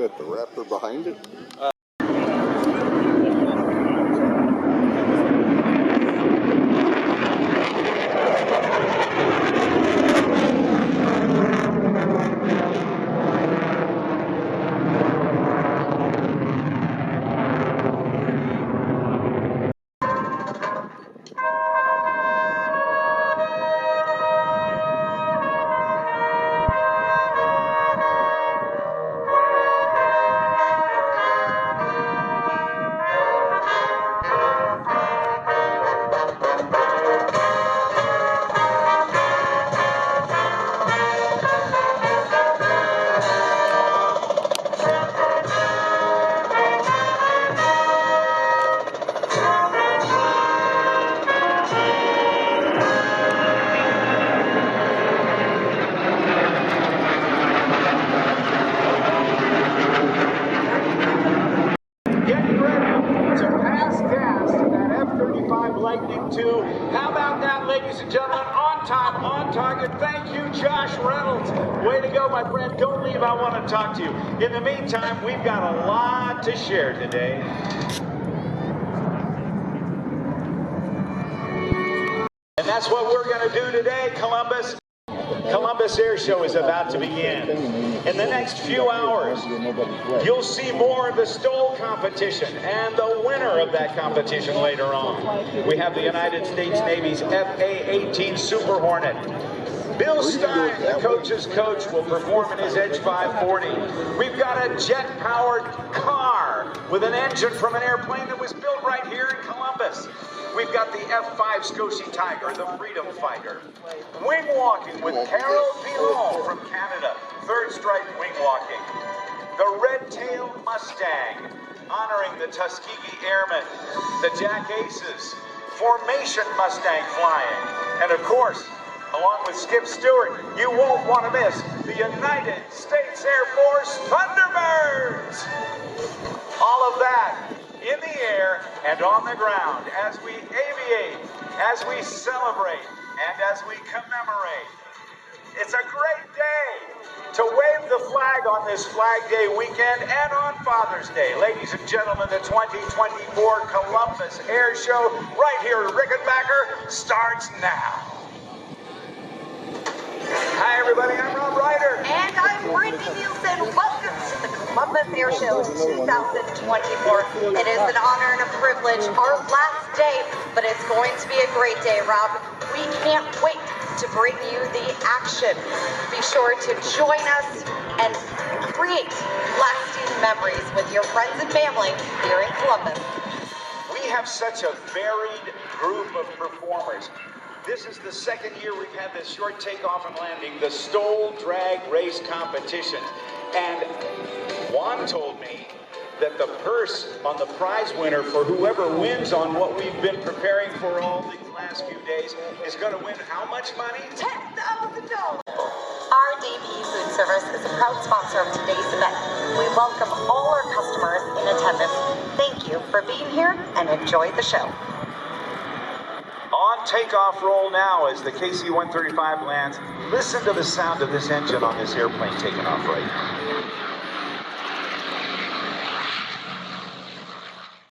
got the Raptor behind it. F-35 Lightning II. How about that, ladies and gentlemen? On time, on target. Thank you, Josh Reynolds. Way to go, my friend. Don't leave. I want to talk to you. In the meantime, we've got a lot to share today. And that's what we're going to do today, Columbus. Columbus Airshow is about to begin. In the next few hours, you'll see more of the STOL competition and the winner of that competition later on. We have the United States Navy's FA-18 Super Hornet. Bill Stein, the coach's coach, will perform in his Edge 540. We've got a jet-powered car with an engine from an airplane that was built right here in Columbus. We've got the F-5 Scotia Tiger, the Freedom Fighter. Wing walking with Carol Pilon from Canada, Third Strike Wing Walking. The Red-tailed Mustang, honoring the Tuskegee Airmen. The Jack Aces, Formation Mustang flying. And of course, along with Skip Stewart, you won't want to miss the United States Air Force Thunderbirds. All of that in the air and on the ground as we aviate, as we celebrate, and as we commemorate. It's a great day to wave the flag on this Flag Day weekend and on Father's Day. Ladies and gentlemen, the 2024 Columbus Airshow right here at Rickenbacker starts now. Hi everybody, I'm Rob Ryder. And I'm Brittany Nielsen. Welcome to the Columbus Airshow 2024. It is an honor and a privilege, our last day, but it's going to be a great day, Rob. We can't wait to bring you the action. Be sure to join us and create lasting memories with your friends and family here in Columbus. We have such a varied group of performers. This is the second year we've had this short takeoff and landing, the STOL drag race competition. And Juan told me that the purse on the prize winner for whoever wins on what we've been preparing for all these last few days is going to win how much money? $10,000. Our DBE Food Service is a proud sponsor of today's event. We welcome all our customers in attendance. Thank you for being here and enjoy the show. On takeoff roll now as the KC-135 lands. Listen to the sound of this engine on this airplane taking off right now.